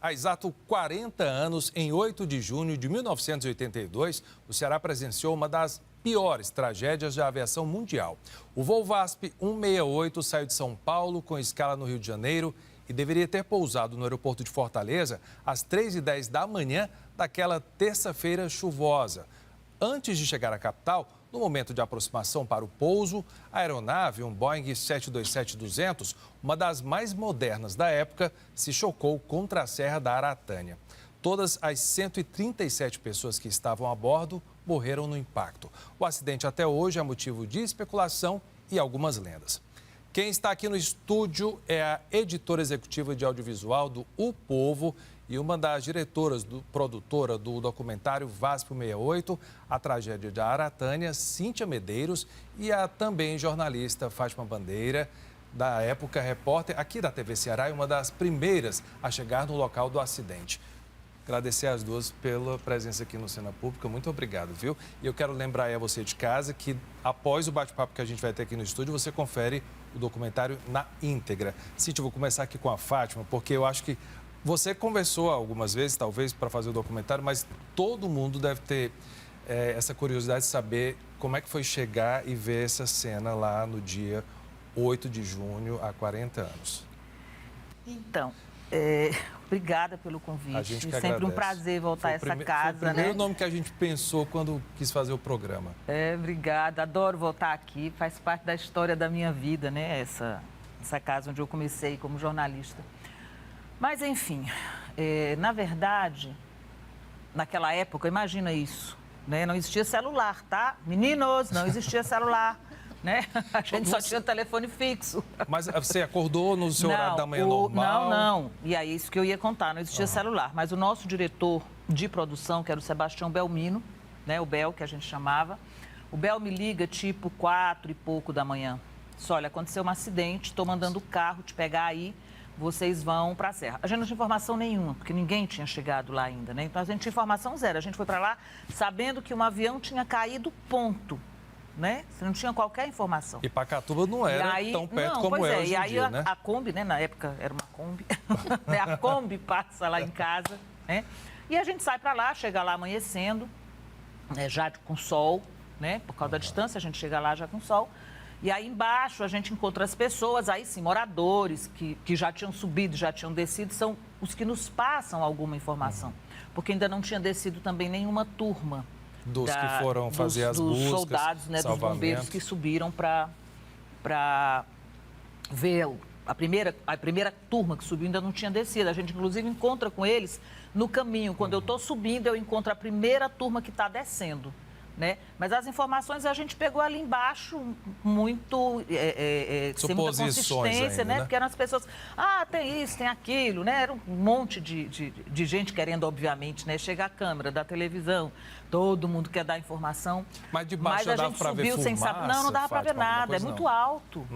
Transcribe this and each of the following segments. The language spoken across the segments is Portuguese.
Há exato 40 anos, em 8 de junho de 1982, o Ceará presenciou uma das piores tragédias da aviação mundial. O voo VASP 168 saiu de São Paulo com escala no Rio de Janeiro e deveria ter pousado no aeroporto de Fortaleza às 3h10 da manhã daquela terça-feira chuvosa. Antes de chegar à capital, no momento de aproximação para o pouso, a aeronave, um Boeing 727-200, uma das mais modernas da época, se chocou contra a Serra da Aratânia. Todas as 137 pessoas que estavam a bordo morreram no impacto. O acidente até hoje é motivo de especulação e algumas lendas. Quem está aqui no estúdio é a editora executiva de audiovisual do O Povo e uma das diretoras, produtora do documentário VASP 168, a tragédia de Aratânia, Cíntia Medeiros, e a também jornalista Fátima Bandeira, da época repórter aqui da TV Ceará e uma das primeiras a chegar no local do acidente. Agradecer às duas pela presença aqui no Cena Pública. Muito obrigado, viu? E eu quero lembrar aí a você de casa que, após o bate-papo que a gente vai ter aqui no estúdio, você confere o documentário na íntegra. Cíntia, eu vou começar aqui com a Fátima, porque eu acho que você conversou algumas vezes, talvez, para fazer o documentário, mas todo mundo deve ter essa curiosidade de saber como é que foi chegar e ver essa cena lá no dia 8 de junho, há 40 anos. Então, obrigada pelo convite. A gente que sempre agradece. Um prazer voltar a essa casa, foi o primeiro nome que a gente pensou quando quis fazer o programa. Obrigada. Adoro voltar aqui. Faz parte da história da minha vida, né? Essa casa onde eu comecei como jornalista. Mas, enfim, na verdade, naquela época, imagina isso, né? Não existia celular, tá? Meninos, não existia celular, né? A gente só tinha telefone fixo. Mas você acordou no seu horário da manhã normal? Não. E aí, isso que eu ia contar, não existia celular. Mas o nosso diretor de produção, que era o Sebastião Belmino, né? O Bel, que a gente chamava, o Bel me liga tipo 4 e pouco da manhã. Diz, olha, aconteceu um acidente, estou mandando o carro te pegar aí, vocês vão para a Serra. A gente não tinha informação nenhuma, porque ninguém tinha chegado lá ainda, né? Então, a gente tinha informação zero. A gente foi para lá sabendo que um avião tinha caído, ponto, né? Você não tinha qualquer informação. E Pacatuba não era tão perto como é hoje em dia, né? A Kombi, né? Na época era uma Kombi. A Kombi passa lá em casa, né? E a gente sai para lá, chega lá amanhecendo, já com sol, né? Por causa da distância, a gente chega lá já com sol. E aí embaixo a gente encontra as pessoas, aí sim, moradores que já tinham subido, já tinham descido, são os que nos passam alguma informação. Porque ainda não tinha descido também nenhuma turma. Dos que foram fazer as buscas, dos soldados, né, dos bombeiros que subiram para ver a primeira turma que subiu ainda não tinha descido. A gente, inclusive, encontra com eles no caminho. Quando eu estou subindo, eu encontro a primeira turma que está descendo. Né? Mas as informações a gente pegou ali embaixo muito, sem muita consistência, ainda, né? Porque eram as pessoas, tem isso, tem aquilo, né? Era um monte de gente querendo, obviamente, né? Chega a câmera da televisão, todo mundo quer dar informação. Mas de baixo já dava para ver fumaça? Não dava para ver nada, é muito alto.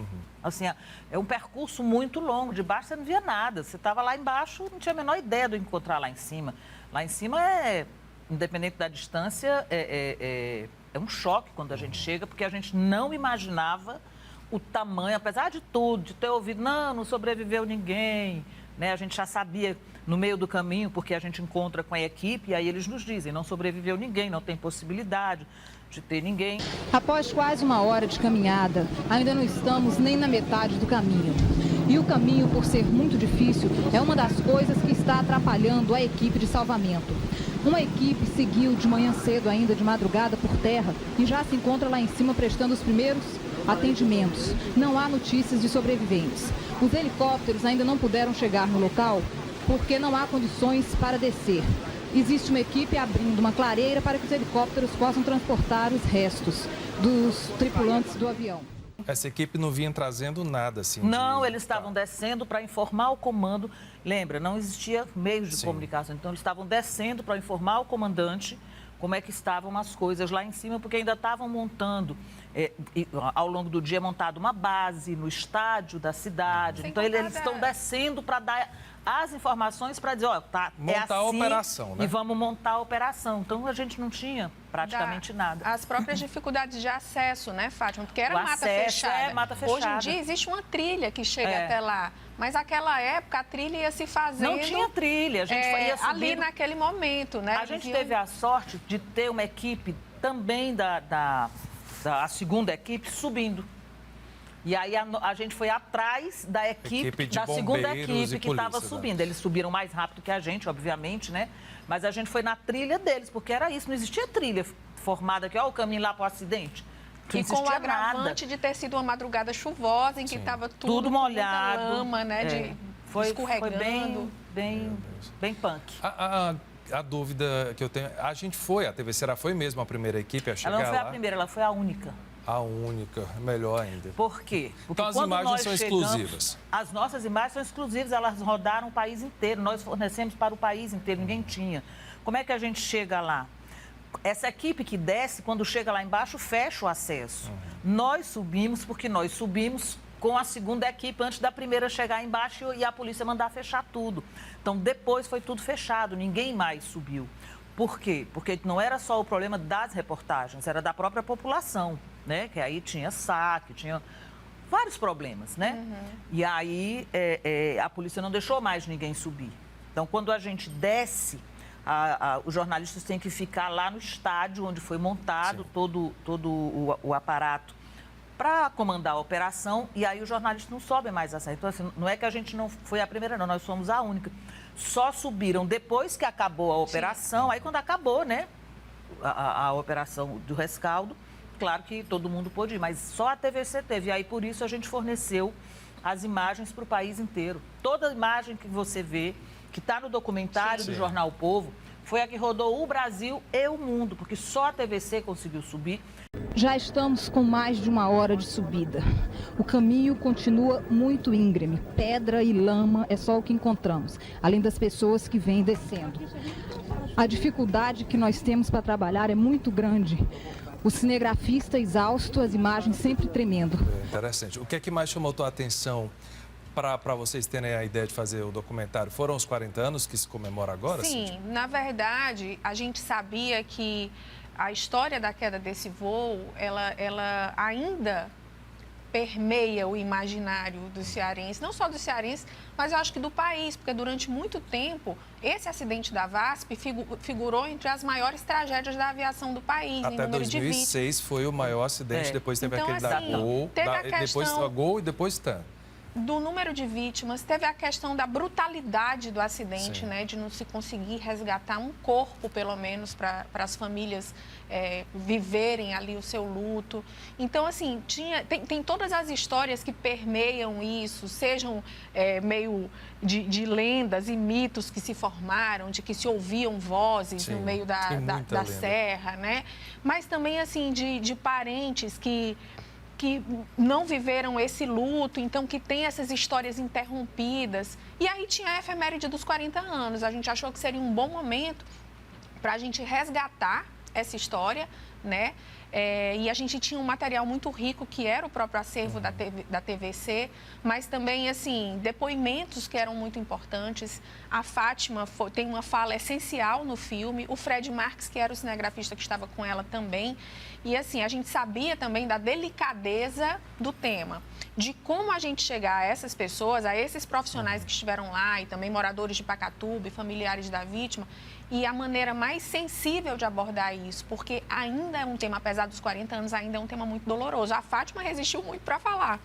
Assim, é um percurso muito longo, de baixo você não via nada. Você estava lá embaixo, não tinha a menor ideia de encontrar lá em cima. Lá em cima independente da distância, é um choque quando a gente chega, porque a gente não imaginava o tamanho, apesar de tudo, de ter ouvido, não sobreviveu ninguém, né? A gente já sabia no meio do caminho, porque a gente encontra com a equipe, e aí eles nos dizem, não sobreviveu ninguém, não tem possibilidade de ter ninguém. Após quase uma hora de caminhada, ainda não estamos nem na metade do caminho. E o caminho, por ser muito difícil, é uma das coisas que está atrapalhando a equipe de salvamento. Uma equipe seguiu de manhã cedo, ainda de madrugada, por terra e já se encontra lá em cima prestando os primeiros atendimentos. Não há notícias de sobreviventes. Os helicópteros ainda não puderam chegar no local porque não há condições para descer. Existe uma equipe abrindo uma clareira para que os helicópteros possam transportar os restos dos tripulantes do avião. Essa equipe não vinha trazendo nada, assim? Não, eles estavam descendo para informar o comando. Lembra, não existia meios de comunicação. Então, eles estavam descendo para informar o comandante como é que estavam as coisas lá em cima, porque ainda estavam montando, ao longo do dia, montado uma base no estádio da cidade. Então, eles estão descendo para dar as informações para dizer, ó, tá, montar é assim, a operação, né? E vamos montar a operação. Então, a gente não tinha praticamente nada. As próprias dificuldades de acesso, né, Fátima? Porque era mata fechada. Mata fechada. Hoje em dia existe uma trilha que chega até lá. Mas naquela época a trilha ia se fazendo... Não tinha trilha, a gente ia subindo. Ali naquele momento, né? A gente teve a sorte de ter uma equipe também da segunda equipe subindo. E aí a gente foi atrás da equipe da segunda equipe que estava subindo. Eles subiram mais rápido que a gente, obviamente, né? Mas a gente foi na trilha deles, porque era isso. Não existia trilha formada aqui, ó, o caminho lá para o acidente. E com o agravante de ter sido uma madrugada chuvosa, em que estava tudo molhado, lama, né? Escorregando. Foi bem punk. A dúvida que eu tenho, a gente foi, a TV Ceará foi mesmo a primeira equipe a chegar lá? Ela não foi a primeira, ela foi a única. A única, melhor ainda. Por quê? Porque então as imagens são exclusivas. As nossas imagens são exclusivas, elas rodaram o país inteiro. Nós fornecemos para o país inteiro, ninguém tinha. Como é que a gente chega lá? Essa equipe que desce, quando chega lá embaixo, fecha o acesso. Nós subimos, porque nós subimos com a segunda equipe antes da primeira chegar embaixo e a polícia mandar fechar tudo. Então, depois foi tudo fechado, ninguém mais subiu. Por quê? Porque não era só o problema das reportagens, era da própria população, né? Que aí tinha saque, tinha vários problemas, né? E aí a polícia não deixou mais ninguém subir. Então, quando a gente desce, os jornalistas têm que ficar lá no estádio onde foi montado todo o aparato para comandar a operação, e aí os jornalistas não sobem mais a serra. Então, assim, não é que a gente não foi a primeira, não, nós fomos a única. Só subiram depois que acabou a operação, aí quando acabou, né, a operação do rescaldo, claro que todo mundo pôde ir, mas só a TVC teve, e aí por isso a gente forneceu as imagens para o país inteiro. Toda imagem que você vê, que está no documentário do Jornal O Povo, foi a que rodou o Brasil e o mundo, porque só a TVC conseguiu subir. Já estamos com mais de 1 hora de subida. O caminho continua muito íngreme. Pedra e lama é só o que encontramos, além das pessoas que vêm descendo. A dificuldade que nós temos para trabalhar é muito grande. O cinegrafista exausto, as imagens sempre tremendo. Interessante. O que é que mais chamou a tua atenção para vocês terem a ideia de fazer o documentário? Foram os 40 anos que se comemora agora? Sim, Cíntia? Na verdade, a gente sabia que a história da queda desse voo, ela ainda permeia o imaginário do cearense, não só do cearense, mas eu acho que do país, porque durante muito tempo esse acidente da VASP figurou entre as maiores tragédias da aviação do país. Até em número 2006 foi o maior acidente, depois teve então, aquele assim, da Gol, depois a Gol e depois TAM. Do número de vítimas, teve a questão da brutalidade do acidente, né, de não se conseguir resgatar um corpo, pelo menos, para as famílias viverem ali o seu luto. Então, assim, tem todas as histórias que permeiam isso, sejam meio de lendas e mitos que se formaram, de que se ouviam vozes no meio da serra, né? Mas também, assim, de parentes que não viveram esse luto, então que tem essas histórias interrompidas. E aí tinha a efeméride dos 40 anos. A gente achou que seria um bom momento para a gente resgatar essa história, né? E a gente tinha um material muito rico, que era o próprio acervo da TVC, mas também, assim, depoimentos que eram muito importantes. A Fátima tem uma fala essencial no filme, o Fred Marques, que era o cinegrafista que estava com ela também. E, assim, a gente sabia também da delicadeza do tema, de como a gente chegar a essas pessoas, a esses profissionais que estiveram lá, e também moradores de Pacatuba e familiares da vítima, e a maneira mais sensível de abordar isso, porque ainda é um tema, apesar dos 40 anos, ainda é um tema muito doloroso. A Fátima resistiu muito para falar.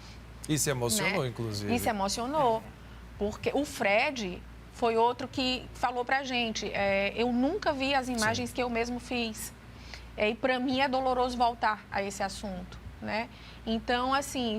E se emocionou, né? Inclusive. E se emocionou, porque o Fred foi outro que falou para a gente, eu nunca vi as imagens que eu mesmo fiz. E para mim é doloroso voltar a esse assunto, né? Então, assim,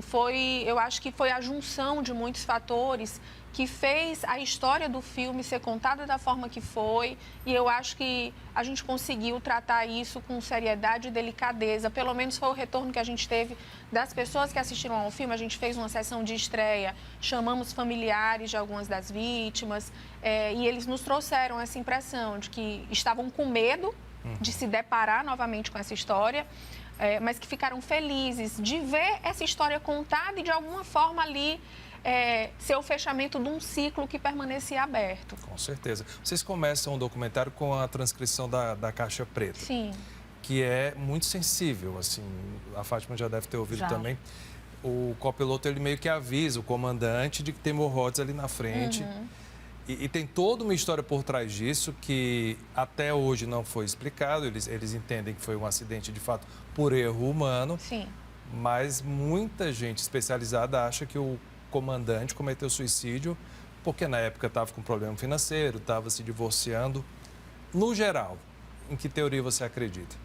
eu acho que foi a junção de muitos fatores que fez a história do filme ser contada da forma que foi, e eu acho que a gente conseguiu tratar isso com seriedade e delicadeza. Pelo menos foi o retorno que a gente teve das pessoas que assistiram ao filme. A gente fez uma sessão de estreia, chamamos familiares de algumas das vítimas, e eles nos trouxeram essa impressão de que estavam com medo de se deparar novamente com essa história, mas que ficaram felizes de ver essa história contada e, de alguma forma, ali ser o fechamento de um ciclo que permanecia aberto. Com certeza. Vocês começam o documentário com a transcrição da Caixa Preta. Sim. Que é muito sensível, assim, a Fátima já deve ter ouvido também. O copiloto, ele meio que avisa o comandante de que tem hemorroides ali na frente. E tem toda uma história por trás disso que até hoje não foi explicado. Eles entendem que foi um acidente, de fato, por erro humano. Sim. Mas muita gente especializada acha que o comandante cometeu suicídio porque na época estava com problema financeiro, estava se divorciando. No geral, em que teoria você acredita?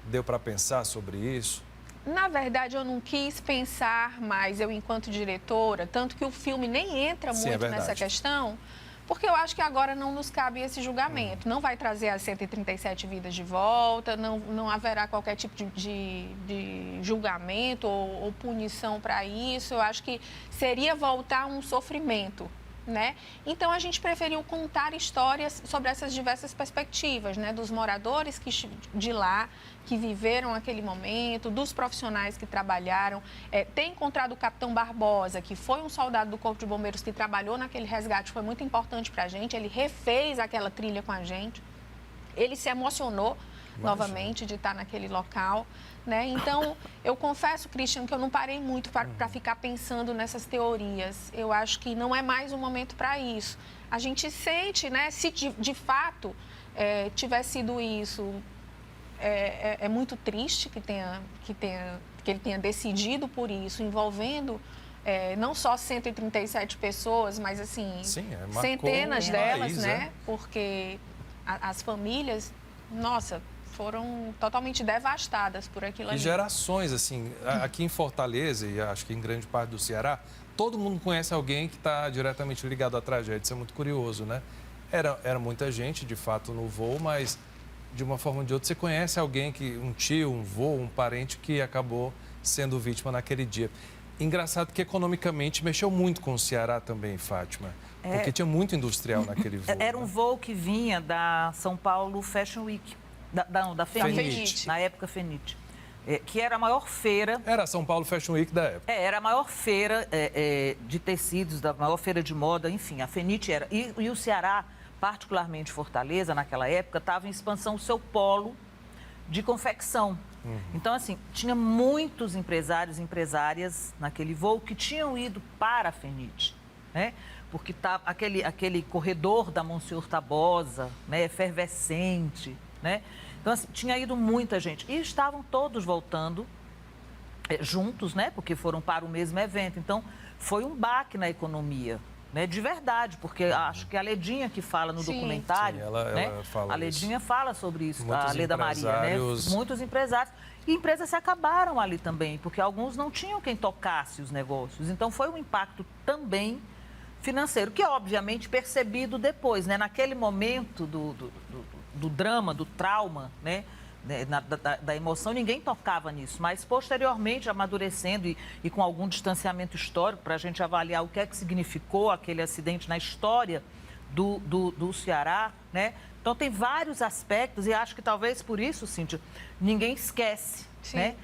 Deu para pensar sobre isso? Na verdade, eu não quis pensar mais, eu enquanto diretora, tanto que o filme nem entra muito nessa questão, porque eu acho que agora não nos cabe esse julgamento. Não vai trazer as 137 vidas de volta, não haverá qualquer tipo de julgamento ou punição para isso. Eu acho que seria voltar um sofrimento. Né? Então, a gente preferiu contar histórias sobre essas diversas perspectivas, né? Dos moradores de lá, que viveram aquele momento, dos profissionais que trabalharam. Ter encontrado o Capitão Barbosa, que foi um soldado do Corpo de Bombeiros que trabalhou naquele resgate, foi muito importante para a gente. Ele refez aquela trilha com a gente. Ele se emocionou novamente de estar naquele local. Né? Então, eu confesso, Christian, que eu não parei muito para ficar pensando nessas teorias. Eu acho que não é mais um momento para isso. A gente sente, né, se de fato tiver sido isso, é muito triste que ele tenha decidido por isso, envolvendo não só 137 pessoas, mas assim, centenas delas, né? Porque as famílias, nossa, foram totalmente devastadas por aquilo ali. E gerações, assim, aqui em Fortaleza e acho que em grande parte do Ceará, todo mundo conhece alguém que está diretamente ligado à tragédia. Isso é muito curioso, né? Era muita gente, de fato, no voo, mas de uma forma ou de outra você conhece alguém, um tio, um vô, um parente que acabou sendo vítima naquele dia. Engraçado que economicamente mexeu muito com o Ceará também, Fátima. Porque tinha muito industrial naquele voo. Era um voo que vinha da São Paulo Fashion Week. Da Fenite, na época Fenite, que era a maior feira... Era a São Paulo Fashion Week da época. Era a maior feira de tecidos, da maior feira de moda, enfim, a Fenite era. E o Ceará, particularmente Fortaleza, naquela época, estava em expansão o seu polo de confecção. Então, assim, tinha muitos empresários e empresárias naquele voo que tinham ido para a Fenite, né? Porque tá aquele corredor da Monsenhor Tabosa, né, efervescente, né? Então, assim, tinha ido muita gente. E estavam todos voltando juntos, né? Porque foram para o mesmo evento. Então, foi um baque na economia, né? De verdade, porque acho que a Ledinha que fala no documentário, ela fala a Ledinha fala sobre isso, a Leda Maria, né? Muitos empresários. E empresas se acabaram ali também, porque alguns não tinham quem tocasse os negócios. Então, foi um impacto também financeiro, que é obviamente percebido depois, né? Naquele momento do drama, do trauma, né? Da emoção, ninguém tocava nisso. Mas, posteriormente, amadurecendo e com algum distanciamento histórico, para a gente avaliar o que é que significou aquele acidente na história do Ceará, né? Então, tem vários aspectos e acho que talvez por isso, Cíntia, ninguém esquece, né?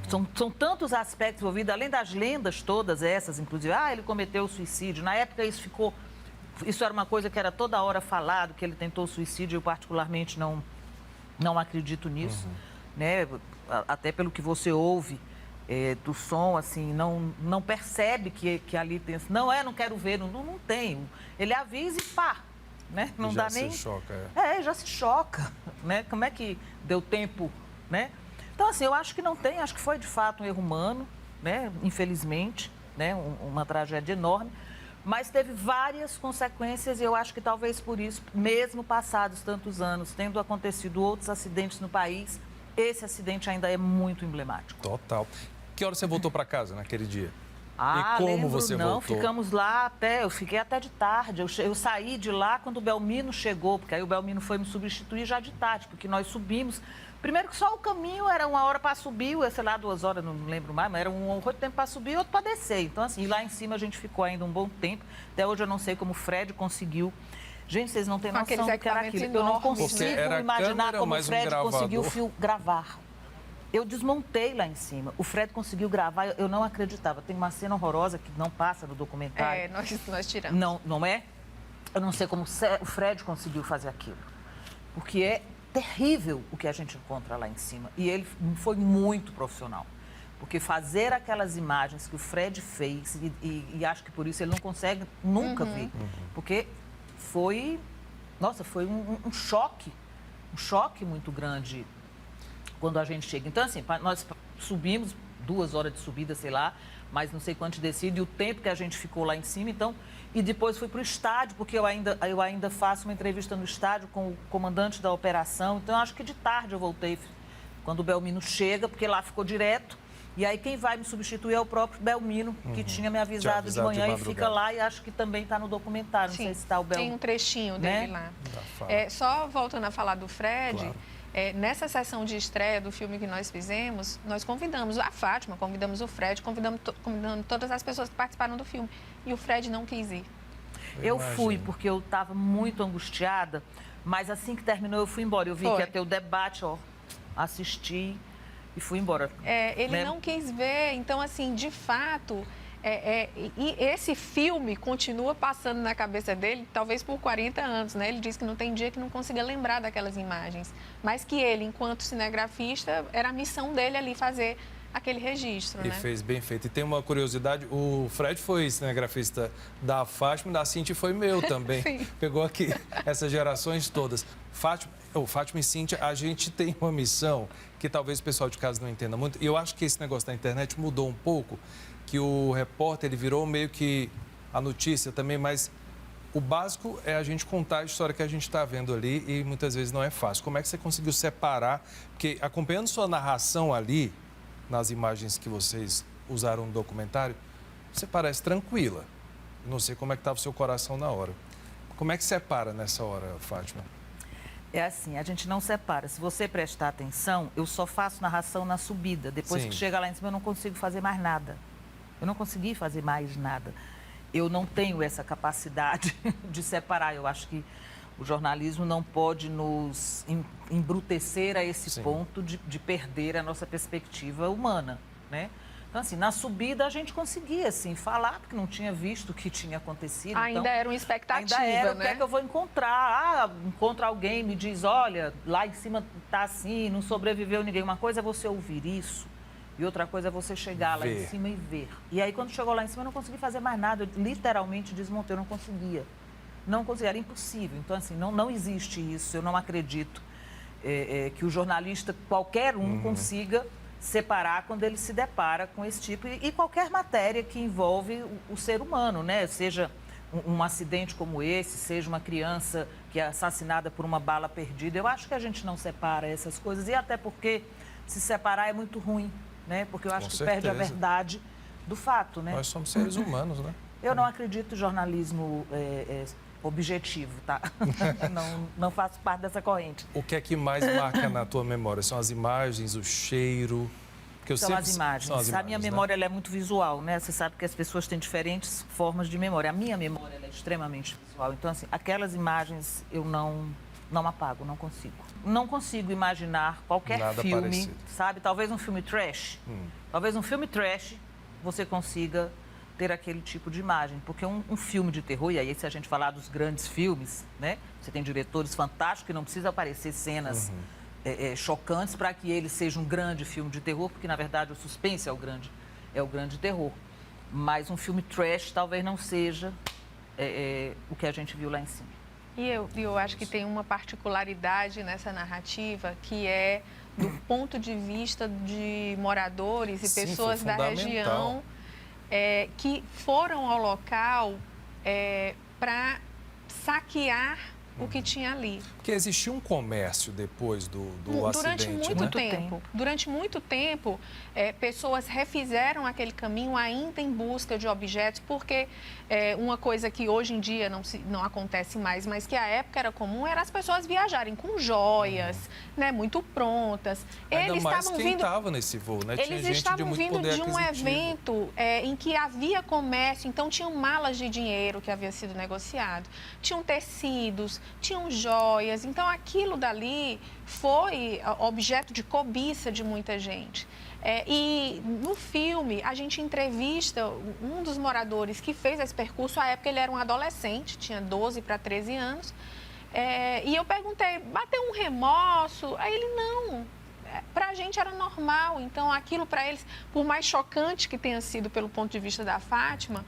São tantos aspectos envolvidos, além das lendas todas essas, inclusive, ele cometeu suicídio. Na época, isso era uma coisa que era toda hora falado, que ele tentou suicídio. Eu, particularmente, não acredito nisso, né? Até pelo que você ouve do som, assim, não percebe que ali tem... Não quero ver, não tem. Ele avisa e pá, né? Não dá nem... Já se choca. Já se choca, né? Como é que deu tempo, né? Então, assim, eu acho que não tem, acho que foi de fato um erro humano, né? Infelizmente, né? Uma tragédia enorme, mas teve várias consequências e eu acho que talvez por isso, mesmo passados tantos anos, tendo acontecido outros acidentes no país, esse acidente ainda é muito emblemático. Total. Que hora você voltou para casa naquele dia? E como você voltou? Ficamos lá eu fiquei até de tarde. Eu saí de lá quando o Belmino chegou, porque aí o Belmino foi me substituir já de tarde, porque nós subimos. Primeiro que só o caminho era 1 hora para subir, sei lá, 2 horas, não lembro mais, mas era outro tempo para subir e outro para descer. Então, assim, lá em cima a gente ficou ainda um bom tempo. Até hoje eu não sei como o Fred conseguiu. Gente, vocês não têm noção do que era aquilo. Eu não consigo imaginar como o Fred conseguiu gravar. Eu desmontei lá em cima. O Fred conseguiu gravar, eu não acreditava. Tem uma cena horrorosa que não passa no documentário. Nós tiramos. Não é? Eu não sei como o Fred conseguiu fazer aquilo. Porque é terrível o que a gente encontra lá em cima. E ele foi muito profissional. Porque fazer aquelas imagens que o Fred fez, e acho que por isso ele não consegue nunca ver. Porque foi, foi um choque muito grande quando a gente chega. Então, assim, nós subimos 2 horas de subida, sei lá, mas não sei quanto de descida, e o tempo que a gente ficou lá em cima, então... E depois fui para o estádio, porque eu ainda faço uma entrevista no estádio com o comandante da operação. Então, acho que de tarde eu voltei, quando o Belmino chega, porque lá ficou direto. E aí quem vai me substituir é o próprio Belmino, que tinha me avisado de manhã e fica lá, e acho que também está no documentário. Sim, não sei se está o Belmino. tem um trechinho dele, né? Lá. Só voltando a falar do Fred... Claro. Nessa sessão de estreia do filme que nós fizemos, nós convidamos a Fátima, convidamos o Fred, convidamos todas as pessoas que participaram do filme. E o Fred não quis ir. Eu fui, porque eu estava muito angustiada, mas assim que terminou eu fui embora. Eu vi que ia ter o debate, assisti e fui embora. Ele não quis ver, então assim, de fato... e esse filme continua passando na cabeça dele, talvez por 40 anos, né? Ele diz que não tem dia que não consiga lembrar daquelas imagens. Mas que ele, enquanto cinegrafista, era a missão dele ali fazer aquele registro, né? E fez bem feito. E tem uma curiosidade, o Fred foi cinegrafista da Fátima, da Cíntia foi meu também. Pegou aqui essas gerações todas. Fátima e Cíntia, a gente tem uma missão que talvez o pessoal de casa não entenda muito. E eu acho que esse negócio da internet mudou um pouco, que o repórter, ele virou meio que a notícia também, mas o básico é a gente contar a história que a gente está vendo ali e muitas vezes não é fácil. Como é que você conseguiu separar? Porque acompanhando sua narração ali, nas imagens que vocês usaram no documentário, você parece tranquila. Não sei como é que estava o seu coração na hora. Como é que separa nessa hora, Fátima? É assim, a gente não separa. Se você prestar atenção, eu só faço narração na subida. Depois que chega lá em cima, eu não consigo fazer mais nada. Eu não consegui fazer mais nada. Eu não tenho essa capacidade de separar. Eu acho que o jornalismo não pode nos embrutecer a esse ponto de perder a nossa perspectiva humana, né? Então, assim, na subida a gente conseguia, assim, falar, porque não tinha visto o que tinha acontecido. Ainda então, era uma expectativa, ainda era, né? O que é que eu vou encontrar? Encontra alguém, me diz, olha, lá em cima tá assim, não sobreviveu ninguém. Uma coisa é você ouvir isso. E outra coisa é você chegar lá em cima e ver. E aí, quando chegou lá em cima, eu não consegui fazer mais nada. Eu literalmente desmontei, eu não conseguia. Não conseguia, era impossível. Então, assim, não existe isso. Eu não acredito que o jornalista, qualquer um, consiga separar quando ele se depara com esse tipo. E qualquer matéria que envolve o ser humano, né? Seja um acidente como esse, seja uma criança que é assassinada por uma bala perdida. Eu acho que a gente não separa essas coisas. E até porque se separar é muito ruim. Né? Porque eu acho que perde a verdade do fato, né? Nós somos seres humanos, né? Eu não acredito em jornalismo objetivo, tá? não faço parte dessa corrente. O que é que mais marca na tua memória? São as imagens, o cheiro? Porque São as imagens. A minha memória ela é muito visual, né? Você sabe que as pessoas têm diferentes formas de memória. A minha memória ela é extremamente visual. Então, assim, aquelas imagens eu não apago, não consigo. Não consigo imaginar qualquer filme, parecido. Sabe? Talvez um filme trash. Talvez um filme trash você consiga ter aquele tipo de imagem. Porque um filme de terror, e aí se a gente falar dos grandes filmes, né? Você tem diretores fantásticos que não precisa aparecer cenas chocantes para que ele seja um grande filme de terror, porque na verdade o suspense é o grande terror. Mas um filme trash talvez não seja o que a gente viu lá em cima. E eu acho que tem uma particularidade nessa narrativa que é do ponto de vista de moradores e pessoas da região que foram ao local para saquear o que tinha ali. Porque existia um comércio depois do durante acidente, muito tempo. Durante muito tempo, pessoas refizeram aquele caminho ainda em busca de objetos, porque uma coisa que hoje em dia não acontece mais, mas que à época era comum, era as pessoas viajarem com joias, né, muito prontas. Ainda eles mais quem estava nesse voo, né? Eles estavam vindo de um evento em que havia comércio, então tinham malas de dinheiro que havia sido negociado, tinham tecidos, brinquedos, tinham joias. Então, aquilo dali foi objeto de cobiça de muita gente. E no filme, a gente entrevista um dos moradores que fez esse percurso. À época, ele era um adolescente, tinha 12 para 13 anos. E eu perguntei, bateu um remorso? Aí ele, não, para a gente era normal. Então, aquilo para eles, por mais chocante que tenha sido pelo ponto de vista da Fátima,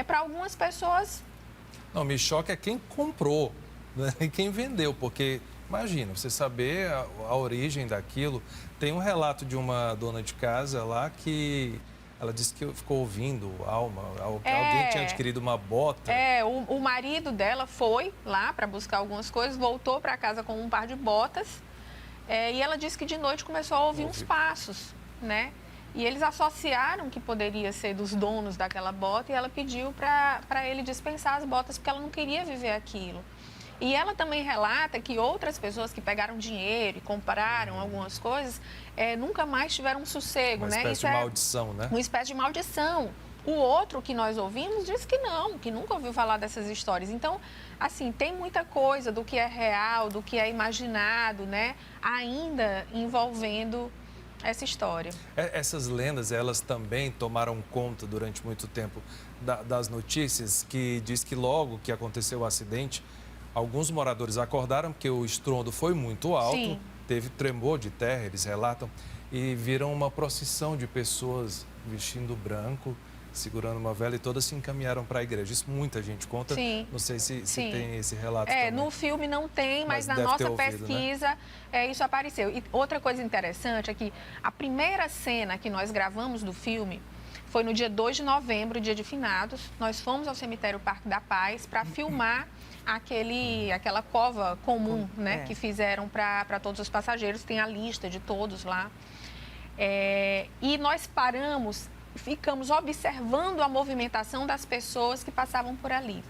para algumas pessoas... Não, me choca é quem comprou, né? E quem vendeu, porque imagina, você saber a origem daquilo. Tem um relato de uma dona de casa lá que ela disse que ficou ouvindo alguém tinha adquirido uma bota. O marido dela foi lá para buscar algumas coisas, voltou para casa com um par de botas e ela disse que de noite começou a ouvir uns passos, né? E eles associaram que poderia ser dos donos daquela bota e ela pediu para ele dispensar as botas porque ela não queria viver aquilo. E ela também relata que outras pessoas que pegaram dinheiro e compraram algumas coisas nunca mais tiveram um sossego, né? Uma espécie de maldição, né? Uma espécie de maldição. O outro que nós ouvimos disse que não, que nunca ouviu falar dessas histórias. Então, assim, tem muita coisa do que é real, do que é imaginado, né? Ainda envolvendo essa história. Essas lendas, elas também tomaram conta durante muito tempo das notícias, que diz que logo que aconteceu o acidente, alguns moradores acordaram porque o estrondo foi muito alto, Sim. Teve tremor de terra, eles relatam, e viram uma procissão de pessoas vestindo branco, segurando uma vela, e todas se encaminharam para a igreja. Isso muita gente conta. Sim. Não sei se Sim. tem esse relato também. No filme não tem, mas na deve nossa ter ouvido, pesquisa isso apareceu. E outra coisa interessante é que a primeira cena que nós gravamos do filme foi no dia 2 de novembro, dia de finados. Nós fomos ao cemitério Parque da Paz para filmar aquela cova comum, né, que fizeram para todos os passageiros. Tem a lista de todos lá. E nós paramos, ficamos observando a movimentação das pessoas que passavam por ali.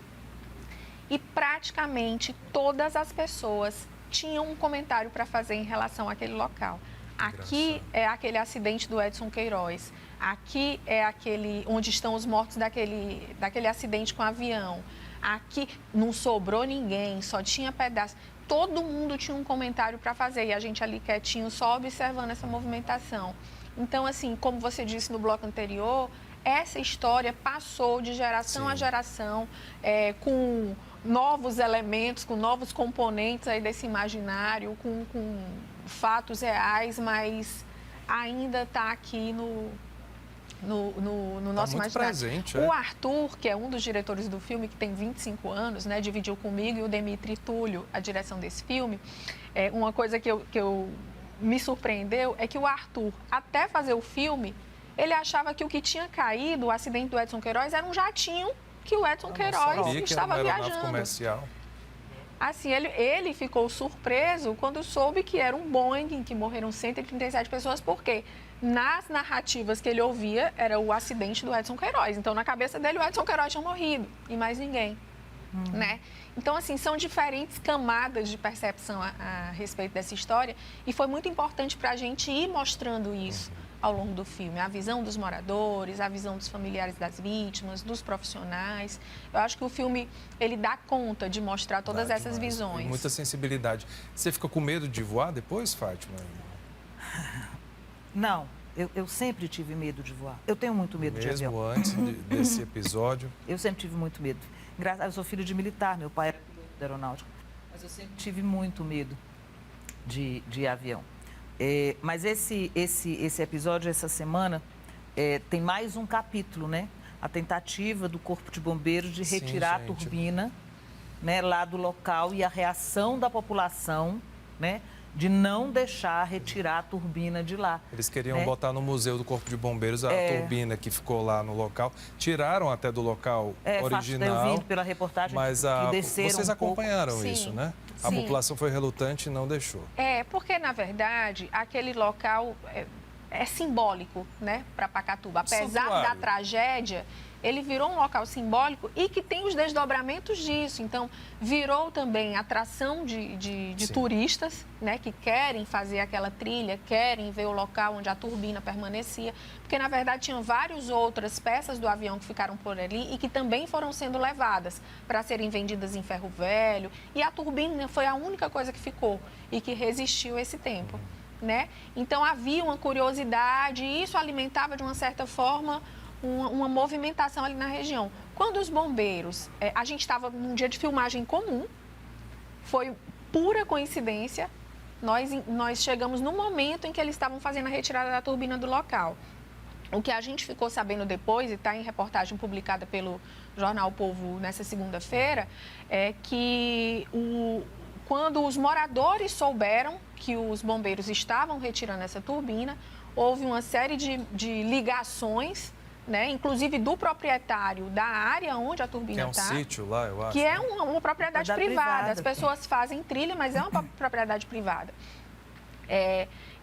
E praticamente todas as pessoas tinham um comentário para fazer em relação àquele local. Aqui é aquele acidente do Edson Queiroz. Aqui é aquele onde estão os mortos daquele acidente com o avião. Aqui não sobrou ninguém, só tinha pedaço. Todo mundo tinha um comentário para fazer e a gente ali quietinho só observando essa movimentação. Então, assim, como você disse no bloco anterior, essa história passou de geração a geração, com novos elementos, com novos componentes aí desse imaginário, com fatos reais, mas ainda está aqui no nosso imaginário. Presente, O Arthur, que é um dos diretores do filme, que tem 25 anos, né, dividiu comigo e o Demetri Túlio a direção desse filme. Uma coisa que eu me surpreendeu é que o Arthur, até fazer o filme, ele achava que o que tinha caído, o acidente do Edson Queiroz, era um jatinho que o Edson Queiroz estava viajando. Comercial. Assim, ele ficou surpreso quando soube que era um Boeing, em que morreram 137 pessoas, porque nas narrativas que ele ouvia, era o acidente do Edson Queiroz. Então, na cabeça dele, o Edson Queiroz tinha morrido e mais ninguém, né? Então, assim, são diferentes camadas de percepção a respeito dessa história e foi muito importante para a gente ir mostrando isso ao longo do filme. A visão dos moradores, a visão dos familiares das vítimas, dos profissionais. Eu acho que o filme, ele dá conta de mostrar todas essas visões. E muita sensibilidade. Você fica com medo de voar depois, Fátima? Não, eu sempre tive medo de voar. Eu tenho muito medo de avião. Mesmo antes desse episódio? Eu sempre tive muito medo. Eu sou filho de militar, meu pai era piloto da aeronáutica. Mas eu sempre tive muito medo de avião. Mas esse episódio, essa semana, tem mais um capítulo, né? A tentativa do Corpo de Bombeiros de retirar a turbina, né, lá do local e a reação da população, né, de não deixar retirar a turbina de lá. Eles queriam botar no Museu do Corpo de Bombeiros a turbina que ficou lá no local. Tiraram até do local original. Eu vi pela reportagem mas que desceram vocês acompanharam isso, né? A população foi relutante e não deixou. Porque, na verdade, aquele local simbólico, né, para Pacatuba. Apesar Santuário. da tragédia, ele virou um local simbólico e que tem os desdobramentos disso. Então, virou também atração de turistas, né, que querem fazer aquela trilha, querem ver o local onde a turbina permanecia, porque, na verdade, tinham várias outras peças do avião que ficaram por ali e que também foram sendo levadas para serem vendidas em ferro velho. E a turbina foi a única coisa que ficou e que resistiu esse tempo. Né? Então, havia uma curiosidade e isso alimentava, de uma certa forma, uma movimentação ali na região. Quando os bombeiros... a gente estava num dia de filmagem comum, foi pura coincidência, nós chegamos no momento em que eles estavam fazendo a retirada da turbina do local. O que a gente ficou sabendo depois, e está em reportagem publicada pelo Jornal O Povo nessa segunda-feira, é que quando os moradores souberam que os bombeiros estavam retirando essa turbina, houve uma série de ligações, né, inclusive do proprietário da área onde a turbina está. Que é um sítio lá, eu acho. Que é uma propriedade privada. As pessoas fazem trilha, mas é uma propriedade privada.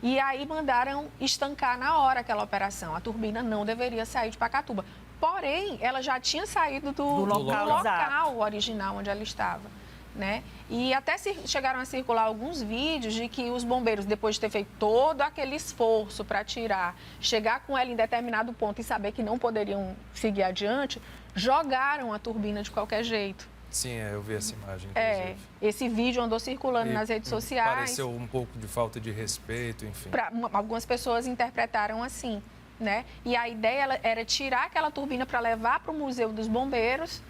E aí mandaram estancar na hora aquela operação. A turbina não deveria sair de Pacatuba. Porém, ela já tinha saído do local original onde ela estava. Né? E até chegaram a circular alguns vídeos de que os bombeiros, depois de ter feito todo aquele esforço para tirar, chegar com ela em determinado ponto e saber que não poderiam seguir adiante, jogaram a turbina de qualquer jeito. Sim, eu vi essa imagem, inclusive. Esse vídeo andou circulando nas redes sociais. Pareceu um pouco de falta de respeito, enfim. Algumas pessoas interpretaram assim, né? E a ideia era tirar aquela turbina para levar para o Museu dos Bombeiros,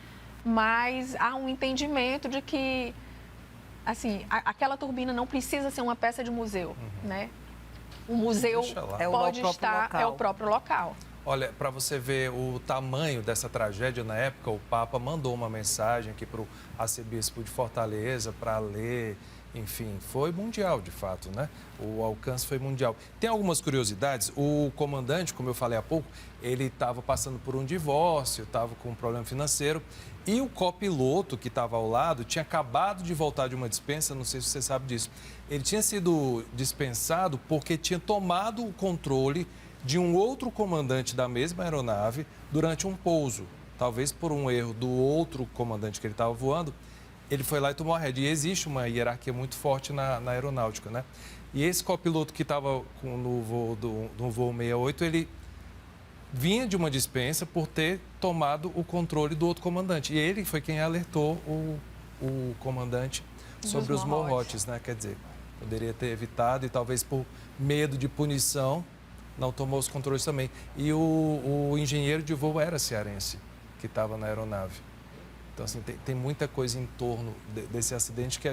mas há um entendimento de que, assim, aquela turbina não precisa ser uma peça de museu, né? O museu pode estar... É o próprio local. Olha, para você ver o tamanho dessa tragédia na época, o Papa mandou uma mensagem aqui para o arcebispo de Fortaleza para ler. Enfim, foi mundial, de fato, né? O alcance foi mundial. Tem algumas curiosidades. O comandante, como eu falei há pouco, ele estava passando por um divórcio, estava com um problema financeiro. E o copiloto que estava ao lado tinha acabado de voltar de uma dispensa, não sei se você sabe disso. Ele tinha sido dispensado porque tinha tomado o controle de um outro comandante da mesma aeronave durante um pouso. Talvez por um erro do outro comandante que ele estava voando, ele foi lá e tomou a rédea. E existe uma hierarquia muito forte na aeronáutica, né? E esse copiloto que estava no voo 68, ele vinha de uma dispensa por ter tomado o controle do outro comandante. E ele foi quem alertou o comandante sobre os morrotes, né? Quer dizer, poderia ter evitado e talvez por medo de punição não tomou os controles também. E o engenheiro de voo era cearense, que estava na aeronave. Então, assim, tem muita coisa em torno desse acidente que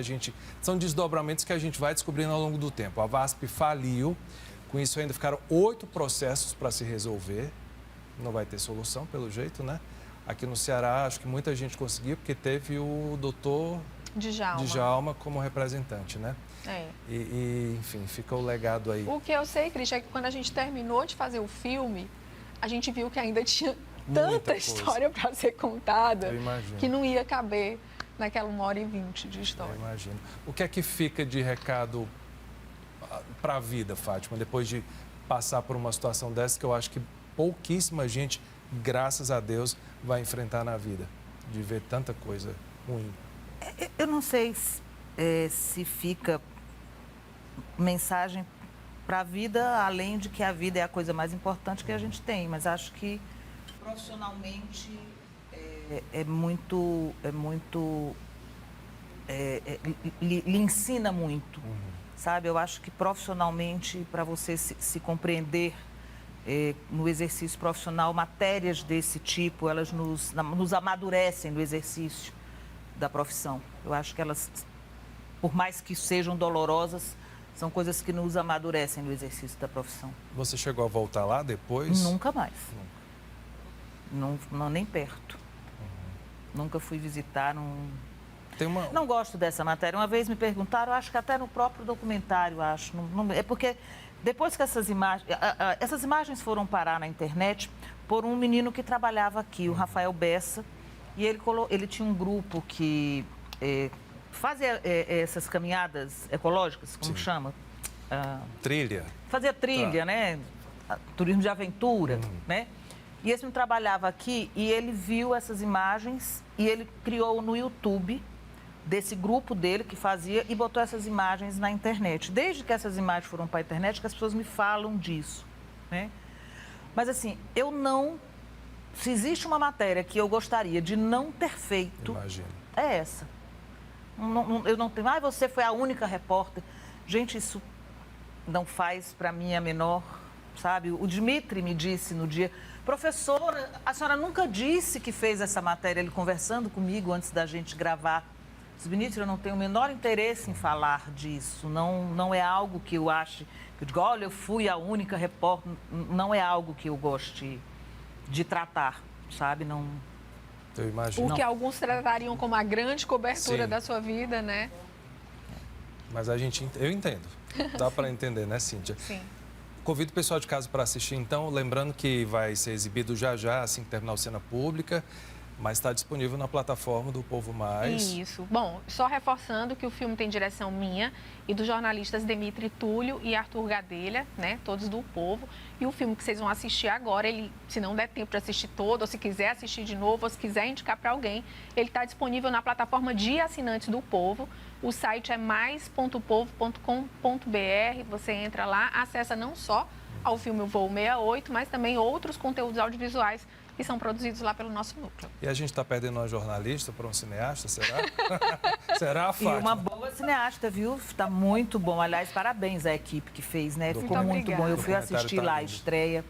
são desdobramentos que a gente vai descobrindo ao longo do tempo. A VASP faliu, com isso ainda ficaram 8 processos para se resolver. Não vai ter solução, pelo jeito, né? Aqui no Ceará, acho que muita gente conseguiu, porque teve o doutor Djalma como representante, né? Enfim, fica o legado aí. O que eu sei, Cristian, é que quando a gente terminou de fazer o filme, a gente viu que ainda tinha tanta história para ser contada que não ia caber naquela 1h20 de história. Eu imagino. O que é que fica de recado para a vida, Fátima, depois de passar por uma situação dessa que eu acho que pouquíssima gente, graças a Deus, vai enfrentar na vida, de ver tanta coisa ruim? Eu não sei se fica mensagem para a vida, além de que a vida é a coisa mais importante que a gente tem, mas acho que profissionalmente lhe ensina muito, sabe? Eu acho que profissionalmente, para você se compreender no exercício profissional, matérias desse tipo, elas nos amadurecem no exercício da profissão. Eu acho que elas, por mais que sejam dolorosas, são coisas que nos amadurecem no exercício da profissão. Você chegou a voltar lá depois? Nunca mais. Não, nem perto. Nunca fui visitar. Não gosto dessa matéria. Uma vez me perguntaram, acho que até no próprio documentário, acho. É porque depois que essas imagens foram parar na internet por um menino que trabalhava aqui, o Rafael Bessa, e ele tinha um grupo que fazia essas caminhadas ecológicas, como chama? Trilha. Fazia trilha, né? turismo de aventura, né? E esse menino trabalhava aqui e ele viu essas imagens e ele criou no YouTube desse grupo dele que fazia e botou essas imagens na internet. Desde que essas imagens foram para a internet, que as pessoas me falam disso, né? Mas assim, eu não... Se existe uma matéria que eu gostaria de não ter feito, Imagino. é essa. Eu não tenho... você foi a única repórter. Gente, isso não faz para mim a menor... Sabe? O Dmitry me disse no dia... Professora, a senhora nunca disse que fez essa matéria, ele conversando comigo antes da gente gravar. Dmitry, eu não tenho o menor interesse em falar disso. Não é algo que eu ache... Que eu digo, olha, eu fui a única repórter. Não é algo que eu goste de tratar, sabe? Não... Eu imagino. O que alguns tratariam como a grande cobertura Sim. da sua vida, né? Mas eu entendo. Dá para entender, né, Cíntia? Sim. Convido o pessoal de casa para assistir, então, lembrando que vai ser exibido já, assim que terminar o Cena Pública, mas está disponível na plataforma do Povo Mais. Isso. Bom, só reforçando que o filme tem direção minha e dos jornalistas Dmitry Túlio e Arthur Gadelha, né? Todos do Povo. E o filme que vocês vão assistir agora, ele, se não der tempo de assistir todo, ou se quiser assistir de novo, ou se quiser indicar para alguém, ele está disponível na plataforma de assinantes do Povo. O site é mais.povo.com.br. Você entra lá, acessa não só ao filme O Voo 68, mas também outros conteúdos audiovisuais que são produzidos lá pelo nosso núcleo. E a gente está perdendo uma jornalista para um cineasta, será? Será, Fátima? E uma boa cineasta, viu? Está muito bom. Aliás, parabéns à equipe que fez, né? Ficou muito bom. Eu fui assistir lá a estreia.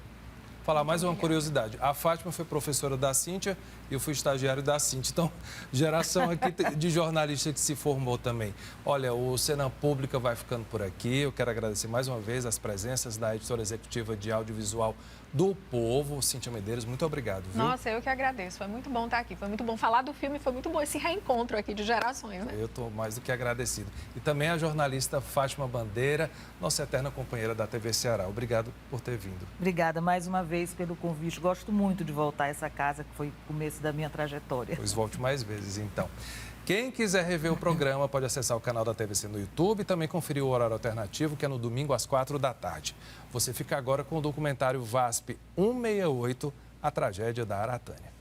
Falar mais uma curiosidade. A Fátima foi professora da Cíntia e eu fui estagiário da Cíntia. Então, geração aqui de jornalista que se formou também. Olha, o Cena Pública vai ficando por aqui. Eu quero agradecer mais uma vez as presenças da editora executiva de audiovisual do Povo, Cíntia Medeiros. Muito obrigado, viu? Nossa, eu que agradeço. Foi muito bom estar aqui. Foi muito bom falar do filme. Foi muito bom esse reencontro aqui de gerações, né? Eu estou mais do que agradecido. E também a jornalista Fátima Bandeira, nossa eterna companheira da TV Ceará. Obrigado por ter vindo. Obrigada mais uma vez pelo convite. Gosto muito de voltar a essa casa, que foi o começo da minha trajetória. Pois volte mais vezes, então. Quem quiser rever o programa pode acessar o canal da TVC no YouTube e também conferir o horário alternativo, que é no domingo às 4h. Você fica agora com o documentário VASP 168, a tragédia da Aratânia.